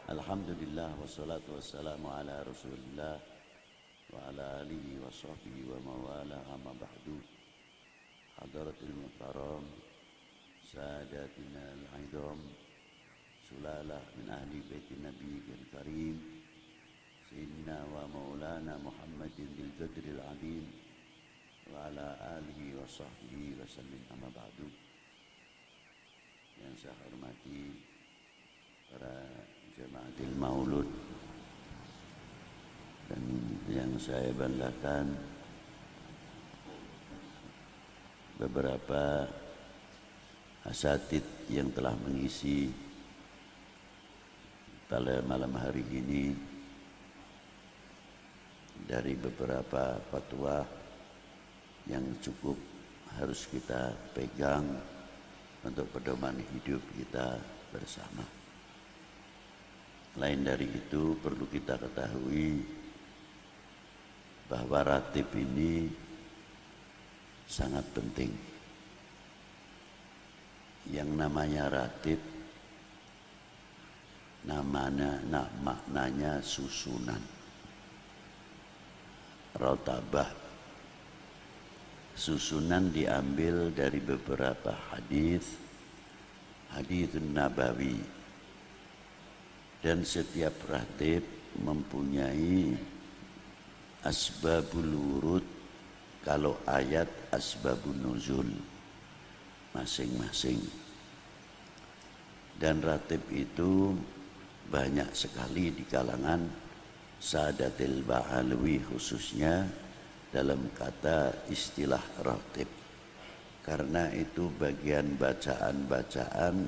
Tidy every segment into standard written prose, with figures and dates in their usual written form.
Alhamdulillah wassalatu wassalamu ala Rasulillah wa ala alihi wa sahbihi wa mawala amma ba'du. Hadratul muhtaram sadatina al-'idham sulalah min ahli baiti Nabi al-Karim Sayyidina wa maulana Muhammadin bil qadril 'azim wa ala alihi wa sahbihi wa sallim amma ba'du. Yang saya hormati para Jamaatil Maulud dan yang saya banggakan beberapa asatid yang telah mengisi pada malam hari ini dari beberapa fatwa yang cukup harus kita pegang untuk pedoman hidup kita bersama. Lain dari itu perlu kita ketahui bahwa ratib ini sangat penting. Yang namanya ratib maknanya susunan. Rotabah. Susunan diambil dari beberapa hadis Nabawi. Dan setiap ratib mempunyai asbabul wurud, kalau ayat asbabun nuzul masing-masing. Dan ratib itu banyak sekali di kalangan Sadatil Ba'alawi khususnya dalam kata istilah ratib. Karena itu bagian bacaan-bacaan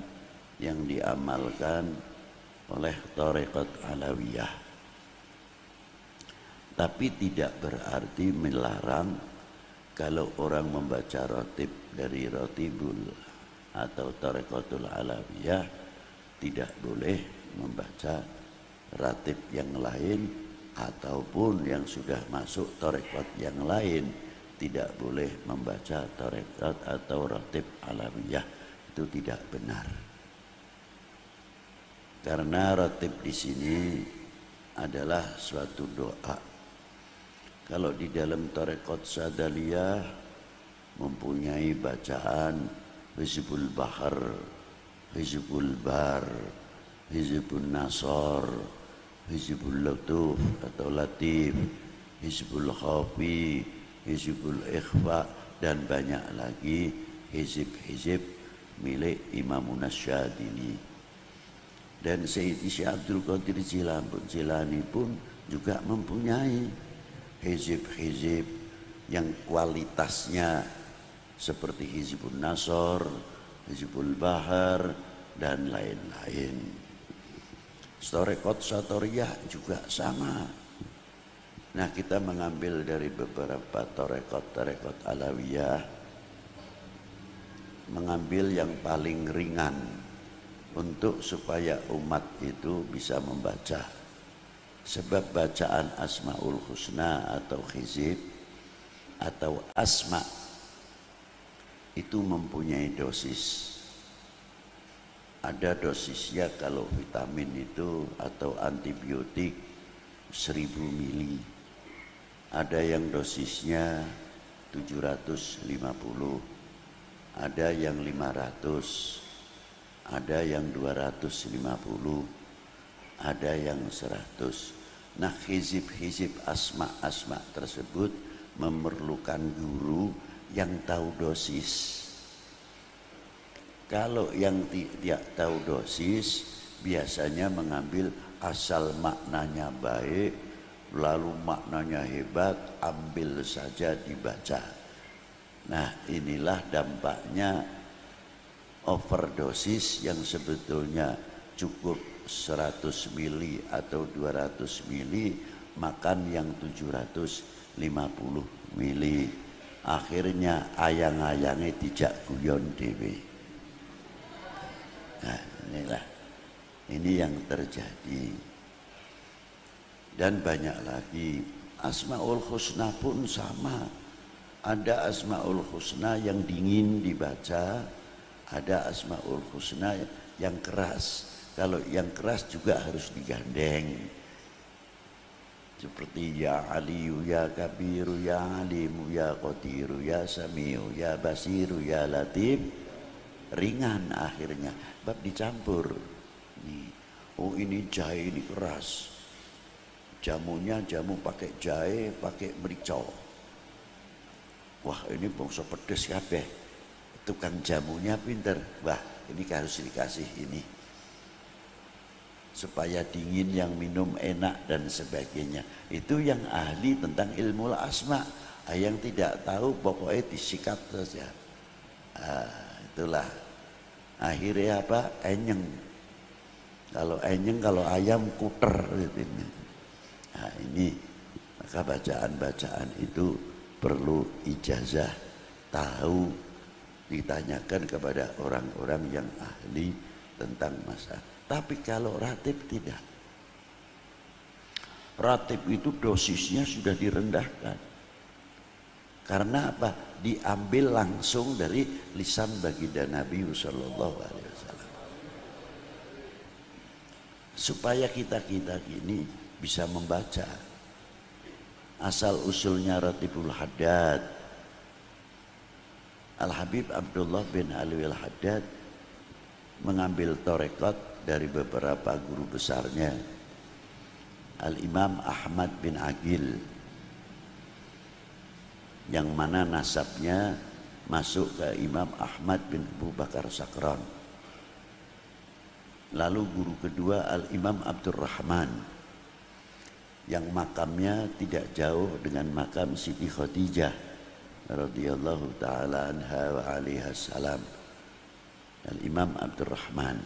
yang diamalkan oleh Thariqat Alawiyah. Tapi tidak berarti melarang kalau orang membaca ratib dari Ratibul atau Thariqatul Alawiyah tidak boleh membaca ratib yang lain, ataupun yang sudah masuk Thariqat yang lain tidak boleh membaca Thariqat atau Ratib Alawiyah. Itu tidak benar. Karena ratib di sini adalah suatu doa. Kalau di dalam Thariqat Sadaliyah mempunyai bacaan Hizbul Bahar, Hizbul Bar, Hizbul Nasor, Hizbul Latuf atau Latif, Hizbul Khafi, Hizbul Ikhfa, dan banyak lagi hizib-hizib milik Imamun Asyadili. Dan Sayyid Syekh Abdul Qadir Jilani pun juga mempunyai hizib-hizib yang kualitasnya seperti Hizbul Nasor, Hizbul Bahar, dan lain-lain. Thariqat Satoriyah juga sama. Nah, kita mengambil dari beberapa Thariqat Alawiyah, mengambil yang paling ringan untuk supaya umat itu bisa membaca. Sebab bacaan Asmaul Husna atau hizib atau asma itu mempunyai dosis. Ada dosisnya kalau vitamin itu atau antibiotik 1000 mili. Ada yang dosisnya 750, ada yang 500, ada yang 250, ada yang 100. Nah, hizib-hizib asma tersebut memerlukan guru yang tahu dosis. Kalau yang tidak tahu dosis biasanya mengambil asal maknanya baik, lalu maknanya hebat, ambil saja dibaca. Nah, inilah dampaknya overdosis yang sebetulnya cukup 100 mili atau 200 mili, makan yang 750 mili. Akhirnya ayang-ayangnya tidak guyon dewe. Nah, ini yang terjadi. Dan banyak lagi. Asmaul Husna pun sama. Ada Asmaul Husna yang dingin dibaca, ada Asmaul Husna yang keras. Kalau yang keras juga harus digandeng. Seperti ya Aliyu, ya Kabiru, ya Alimu, ya Qadiru, ya Samiu, ya Basiru, ya Latif. Ringan akhirnya, bab dicampur. Nih, oh ini jahe ini keras. Jamunya jamu pakai jahe, pakai merica. Wah ini bangsa pedes kabeh. Tukang jamunya pinter. Wah ini harus dikasih ini. Supaya dingin yang minum enak dan sebagainya. Itu yang ahli tentang ilmu asma. Yang tidak tahu pokoknya disikat saja. Itulah. Akhirnya apa? Enyeng. Kalau enyeng, kalau ayam kuter. Nah ini maka bacaan-bacaan itu perlu ijazah, tahu, ditanyakan kepada orang-orang yang ahli tentang masalah. Tapi kalau ratib tidak. Ratib itu dosisnya sudah direndahkan. Karena apa? Diambil langsung dari lisan baginda Nabi sallallahu alaihi wasallam. Supaya kita ini bisa membaca. Asal usulnya Ratibul Haddad. Al-Habib Abdullah bin Alwi Al-Haddad mengambil torekot dari beberapa guru besarnya. Al-Imam Ahmad bin Aqil, yang mana nasabnya masuk ke Imam Ahmad bin Abu Bakar Sakran. Lalu guru kedua Al-Imam Abdurrahman, yang makamnya tidak jauh dengan makam Siti Khadijah radhiyallahu taala anha wa alaiha salam. Al-Imam Abdurrahman.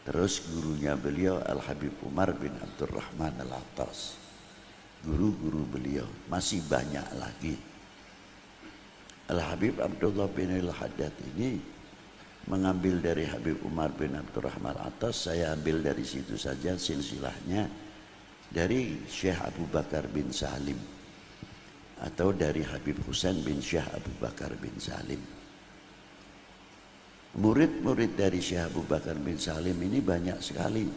Terus gurunya beliau Al-Habib Umar bin Abdurrahman Al-Attas. Guru-guru beliau masih banyak lagi. Al-Habib Abdullah bin Al-Haddad ini mengambil dari Habib Umar bin Abdurrahman Al-Attas. Saya ambil dari situ saja silsilahnya, dari Syekh Abu Bakar bin Salim atau dari Habib Husain bin Syekh Abu Bakar bin Salim. Murid-murid dari Syekh Abu Bakar bin Salim ini banyak sekali.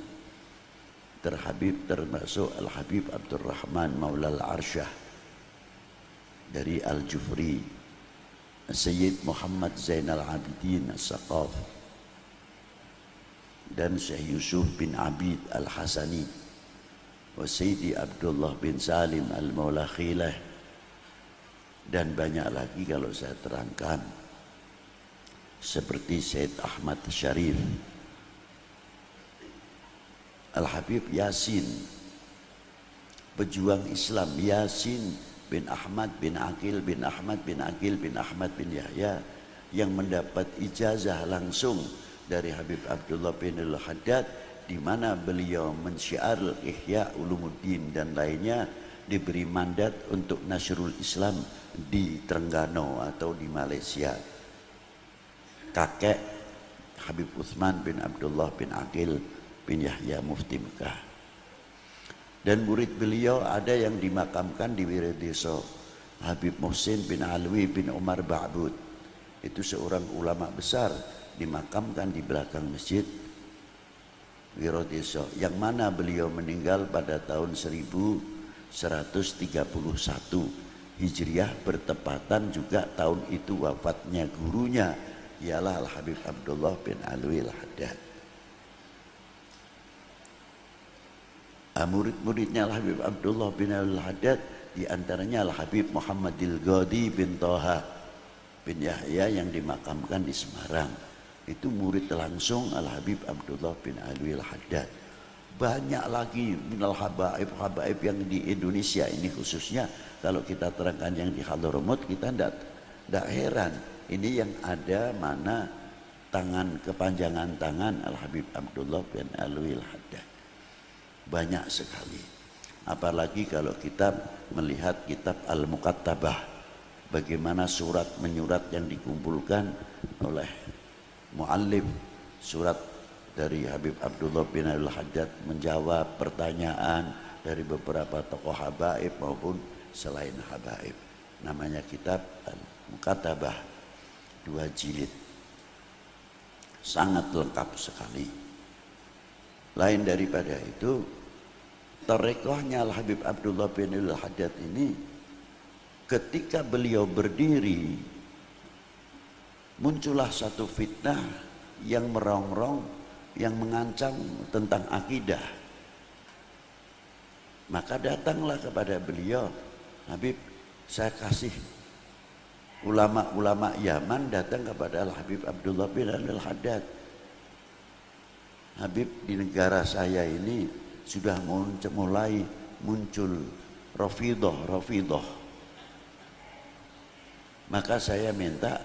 Termasuk Al-Habib Abdurrahman Maula Al-Arsyah dari Al-Jufri, Sayyid Muhammad Zainal Abidin As-Saqaf, dan Syekh Yusuf bin Abid Al-Hasani, wa Sayyidi Abdullah bin Salim Al-Maula Khilah, dan banyak lagi kalau saya terangkan, seperti Sayyid Ahmad Syarif, Al-Habib Yasin, pejuang Islam Yasin bin Ahmad bin Aqil bin Ahmad bin Aqil bin Ahmad bin Yahya, yang mendapat ijazah langsung dari Habib Abdullah bin Al-Haddad, di mana beliau mensyiar Ihya Ulumuddin dan lainnya, diberi mandat untuk Nasrul Islam di Terengganu atau di Malaysia. Kakek Habib Utsman bin Abdullah bin Aqil bin Yahya Mufti Mekah. Dan murid beliau ada yang dimakamkan di Wiradeso, Habib Muhsin bin Alwi bin Umar Ba'bud. Itu seorang ulama besar, dimakamkan di belakang masjid Wiradeso, yang mana beliau meninggal pada tahun 1131 Hijriah, bertepatan juga tahun itu wafatnya gurunya, ialah Al-Habib Abdullah bin Alwi Al-Haddad. Murid-muridnya Al-Habib Abdullah bin Alwi Al-Haddad, diantaranya Al-Habib Muhammadil Ghadi bin Toha bin Yahya yang dimakamkan di Semarang. Itu murid langsung Al-Habib Abdullah bin Alwi Al-Haddad. Banyak lagi minal habaib yang di Indonesia ini khususnya. Kalau kita terangkan yang di Hadramaut, kita tidak heran. Ini yang ada mana tangan, kepanjangan tangan Al-Habib Abdullah bin Alwi Al-Haddad. Banyak sekali. Apalagi kalau kita melihat kitab Al-Muqattabah, bagaimana surat menyurat yang dikumpulkan oleh muallif surat dari Habib Abdullah bin Al-Haddad, menjawab pertanyaan dari beberapa tokoh habaib maupun selain habaib. Namanya kitab Al-Muqattabah, 2 jilid, sangat lengkap sekali. Lain daripada itu, tarekohnya Al-Habib Abdullah bin Al-Haddad ini, ketika beliau berdiri, muncullah satu fitnah yang merongrong, yang mengancam tentang akidah. Maka datanglah kepada beliau, Habib, saya kasih ulama-ulama Yaman datang kepada Al-Habib Abdullah bin Al-Haddad. Habib, di negara saya ini sudah mulai muncul Rafidah. Maka saya minta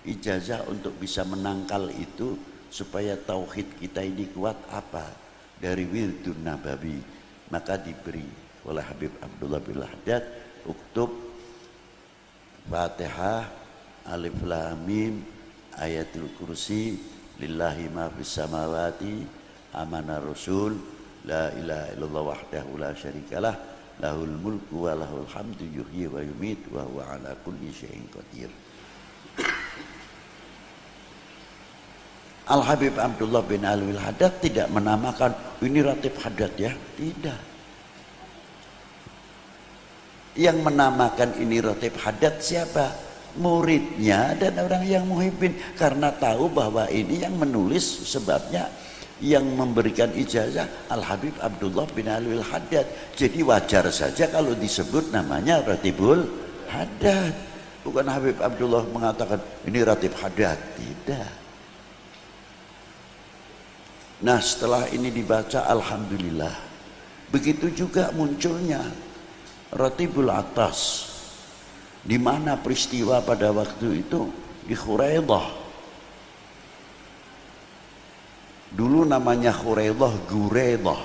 ijazah untuk bisa menangkal itu supaya tauhid kita ini kuat apa? Dari Wirdun Nabawi. Maka diberi oleh Habib Abdullah bin Haddad, uktub Fatihah, Alif Lam Mim, Ayatul Kursi, Lillahi ma fis samawati, Amana Rasul, La ilaha illallah wahdahu la syarikalah, lahul mulku wa lahul hamdu yuhyi wa yumit wa huwa ala kulli syai'in qadir. Al-Habib Abdullah bin Al-Haddad tidak menamakan ini Ratib Haddad ya, tidak. Yang menamakan ini Ratib Haddad siapa? Muridnya dan orang yang muhibbin, karena tahu bahwa ini yang menulis sebabnya, yang memberikan ijazah Al-Habib Abdullah bin Al-Haddad. Jadi wajar saja kalau disebut namanya Ratibul Haddad. Bukan Habib Abdullah mengatakan ini Ratib Haddad, tidak. Nah, setelah ini dibaca, alhamdulillah. Begitu juga munculnya Ratibul Atas, di mana peristiwa pada waktu itu di Khuraidah. Dulu namanya Khuraidah Guraidah.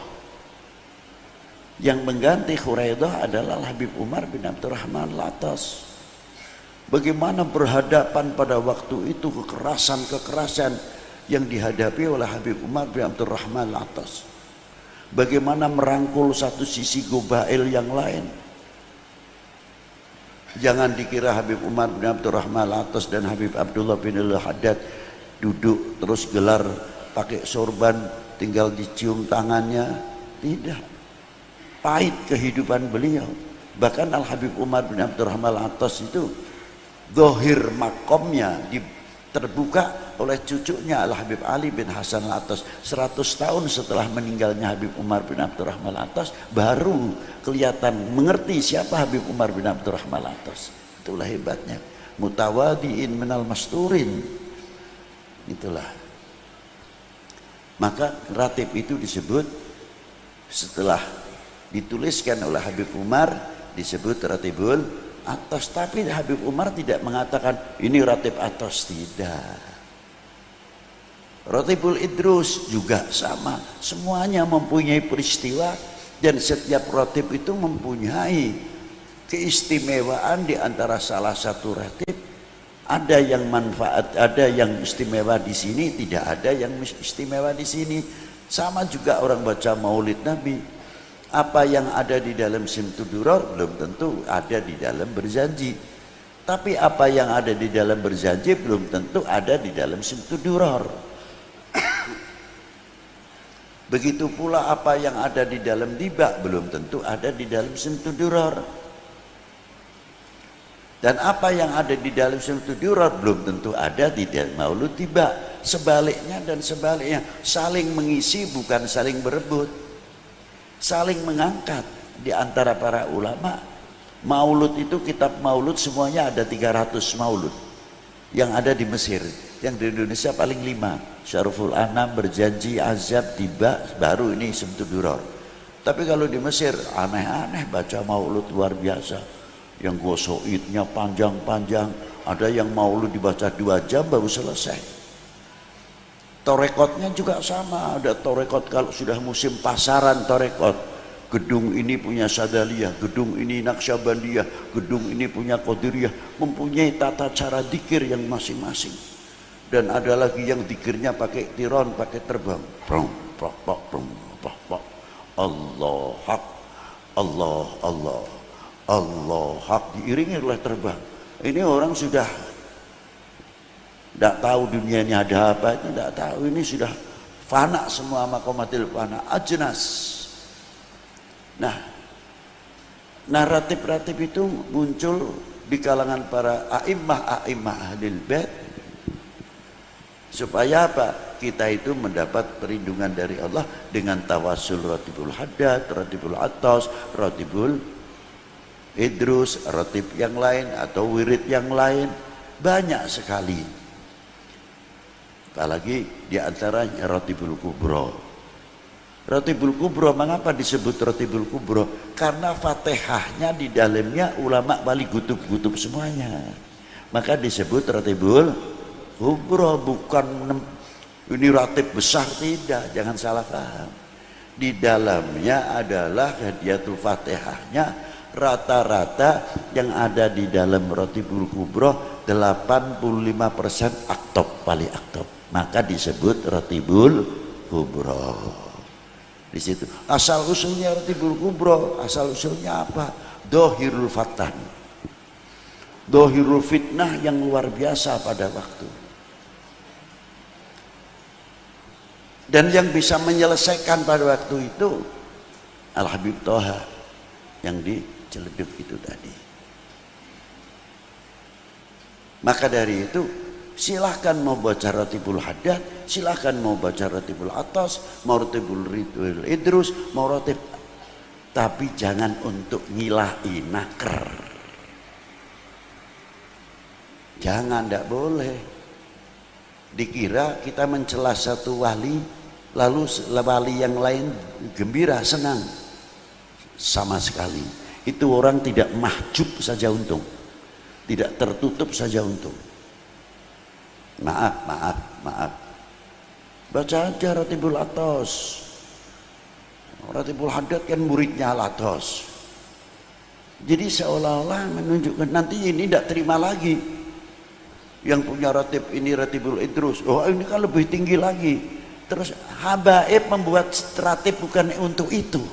Yang mengganti Khuraidah adalah Habib Umar bin Abdurrahman Al-Atas. Bagaimana berhadapan pada waktu itu kekerasan yang dihadapi oleh Habib Umar bin Abdurrahman Al-Atas. Bagaimana merangkul satu sisi gobail yang lain. Jangan dikira Habib Umar bin Abdurrahman Al-Atas dan Habib Abdullah bin Al-Haddad duduk terus gelar pakai sorban tinggal dicium tangannya. Tidak. Pahit kehidupan beliau. Bahkan Al-Habib Umar bin Abdurrahman Al-Atas itu zahir makomnya terbuka oleh cucunya Al-Habib Ali bin Hasan Al-Atas. 100 tahun setelah meninggalnya Habib Umar bin Abdurrahman Al-Atas baru kelihatan mengerti siapa Habib Umar bin Abdurrahman Al-Atas. Itulah hebatnya, mutawadiin minal masturin. Itulah. Maka ratib itu disebut setelah dituliskan oleh Habib Umar disebut Ratibul Atas. Tapi Habib Umar tidak mengatakan ini Ratib Atas, tidak. Ratibul Idrus juga sama, semuanya mempunyai peristiwa dan setiap ratib itu mempunyai keistimewaan. Di antara salah satu ratib ada yang manfaat, ada yang istimewa di sini, tidak ada yang istimewa di sini. Sama juga orang baca Maulid Nabi, apa yang ada di dalam Simtuduror belum tentu ada di dalam Berjanji, tapi apa yang ada di dalam Berjanji belum tentu ada di dalam Simtuduror. Begitu pula apa yang ada di dalam Diba belum tentu ada di dalam Simtuduror, dan apa yang ada di dalam Simtuduror belum tentu ada di dalam Maulud Diba. Sebaliknya dan sebaliknya, saling mengisi bukan saling berebut, saling mengangkat. Di antara para ulama, Maulud itu kitab Maulud semuanya ada 300 Maulud yang ada di Mesir. Yang di Indonesia paling 5, Syaruful Anam, Berjanji, Azab, Diba, baru ini Simtuduror. Tapi kalau di Mesir aneh-aneh baca Maulud luar biasa. Yang gosoidnya panjang-panjang, ada yang Maulud dibaca 2 jam baru selesai. Torekotnya juga sama, ada torekot kalau sudah musim pasaran torekot. Gedung ini punya Sadaliyah, gedung ini Naqsyabandiyah, gedung ini punya Qadiriyah, mempunyai tata cara dzikir yang masing-masing. Dan ada lagi yang dzikirnya pakai tiron, pakai terbang. Allah hak, Allah Allah, Allah hak, diiringi oleh terbang. Ini orang sudah tidak tahu dunia ini ada apa, itu tidak tahu. Ini sudah fana semua maqamatil fana ajnas. Nah ratib-ratib itu muncul di kalangan para a'immah ahlil bait supaya apa? Kita itu mendapat perlindungan dari Allah dengan tawassul ratibul haddad, ratibul atas, ratibul idrus, ratib yang lain atau wirid yang lain, banyak sekali. Apalagi diantaranya ratibul kubro. Ratibul kubro, mengapa disebut ratibul kubro? Karena fatihahnya di dalamnya ulama wali gutub-gutub semuanya, maka disebut ratibul kubro. Bukan ini ratib besar, tidak, jangan salah paham. Di dalamnya adalah hadiatul fatihahnya. Rata-rata yang ada di dalam ratibul kubro 85% aktob, wali aktob, maka disebut ratibul kubro. Di situ asal usulnya ratibul kubro, asal usulnya apa? Dohirul fatan, dohirul fitnah yang luar biasa pada waktu, dan yang bisa menyelesaikan pada waktu itu Al-Habib Toha yang di Ciledug itu tadi. Maka dari itu silahkan mau baca ratibul haddad, silahkan mau baca ratibul atas, mau ratibul idrus, mau ratib, tapi jangan untuk ngilahi naker. Jangan, tidak boleh. Dikira kita mencela satu wali, lalu wali yang lain gembira, senang. Sama sekali. Itu orang tidak mahjub saja untung, tidak tertutup saja untung. Maaf. Baca aja ratibul atas. Ratibul haddad kan muridnya Al-Atas. Jadi seolah-olah menunjukkan nanti ini tidak terima lagi. Yang punya ratib ini ratibul idrus. Oh ini kan lebih tinggi lagi. Terus habaib membuat ratib bukan untuk itu,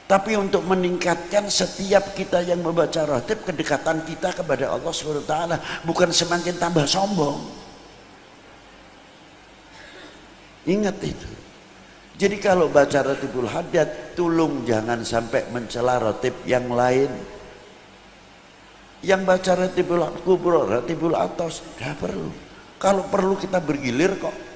tapi untuk meningkatkan setiap kita yang membaca ratib kedekatan kita kepada Allah SWT, bukan semakin tambah sombong. Ingat itu. Jadi kalau baca ratibul haddad, tolong jangan sampai mencela ratib yang lain. Yang baca ratibul kubro, ratibul atas, tidak perlu. Kalau perlu kita bergilir kok.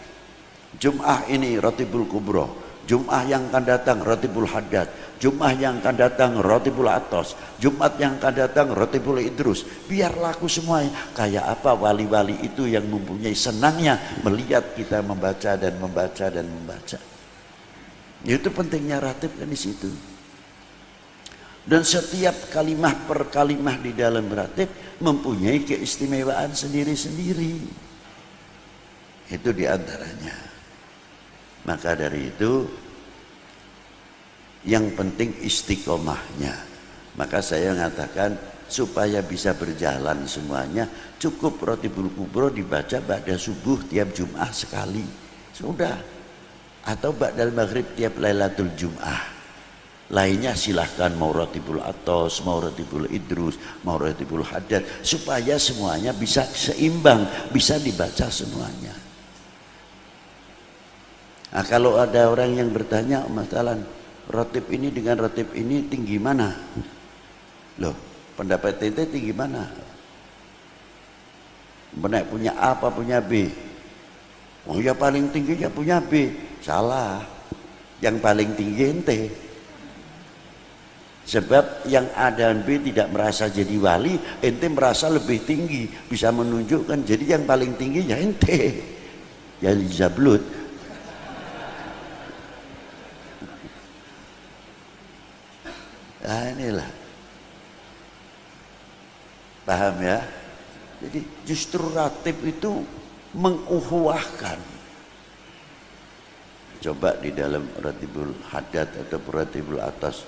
Jum'ah ini ratibul kubro, Jum'ah yang akan datang ratibul haddad, Jum'ah yang akan datang ratibul atas, Jumat yang akan datang ratibul idrus. Biar laku semuanya. Kayak apa wali-wali itu yang mempunyai senangnya melihat kita membaca dan membaca dan membaca. Itu pentingnya ratib kan di situ. Dan setiap kalimah per kalimah di dalam ratib mempunyai keistimewaan sendiri-sendiri. Itu diantaranya. Maka dari itu yang penting istiqomahnya. Maka saya mengatakan supaya bisa berjalan semuanya, cukup ratibul kubro dibaca ba'da subuh tiap Jum'ah sekali, sudah. Atau ba'dal maghrib tiap Lailatul Jum'ah. Lainnya silahkan mau ratibul atas, mau ratibul idrus, mau ratibul haddad, supaya semuanya bisa seimbang, bisa dibaca semuanya. Nah, kalau ada orang yang bertanya masalah ratib ini dengan ratib ini tinggi mana? Loh, pendapat ente tinggi mana? Benar punya A apa punya B? Oh ya paling tinggi ya punya B. Salah. Yang paling tinggi ente. Sebab yang A dan B tidak merasa jadi wali, ente merasa lebih tinggi, bisa menunjukkan. Jadi yang paling tinggi ya ente. Ya Zablut. Nah inilah, paham ya? Jadi justru ratib itu menguhuwahkan. Coba di dalam ratibul haddad atau ratibul atas,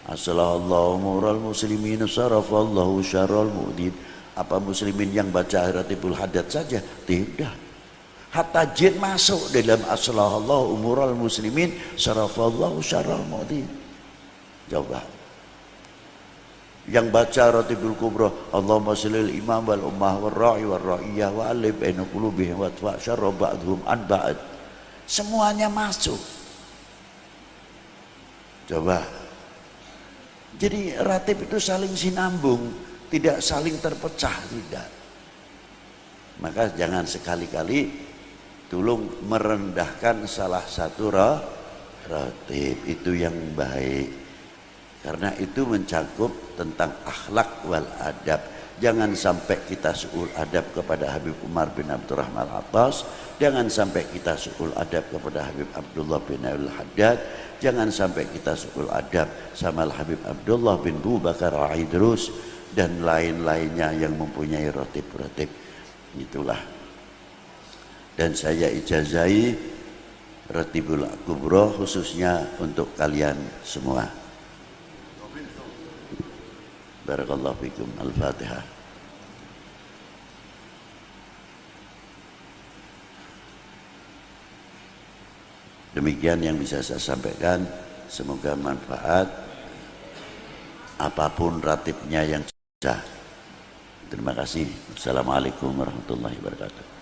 Assalamualaikum mural muslimin sarafallahu syarral mu'din. Apa muslimin yang baca ratibul haddad saja? Tidak. Hatta jin masuk dalam Assalamualaikum mural muslimin sarafallahu syarral mu'din. Coba. Yang baca ratibul kubra, Allahumma sholli imam wal ummah wal ra'i wal ra'iyah wa alif baina qulubihim wa tfa syarra ba'dhum an ba'd. semuanya masuk. Coba. Jadi ratib itu saling sinambung, tidak saling terpecah, tidak. Maka jangan sekali-kali tolong merendahkan salah satu ratib, itu yang baik. Karena itu mencakup tentang akhlak wal adab. Jangan sampai kita su'ul adab kepada Habib Umar bin Abdurrahman Al-Attas, jangan sampai kita su'ul adab kepada Habib Abdullah bin Al-Haddad, jangan sampai kita su'ul adab sama Habib Abdullah bin Abu Bakar Al-Idrus dan lain-lainnya yang mempunyai ratib-ratib. Itulah. Dan saya ijazahi Ratibul Kubra khususnya untuk kalian semua. Barakallahu fikum. Al-Fatihah. Demikian yang bisa saya sampaikan. Semoga manfaat. Apapun ratibnya yang sah. Terima kasih. Assalamualaikum warahmatullahi wabarakatuh.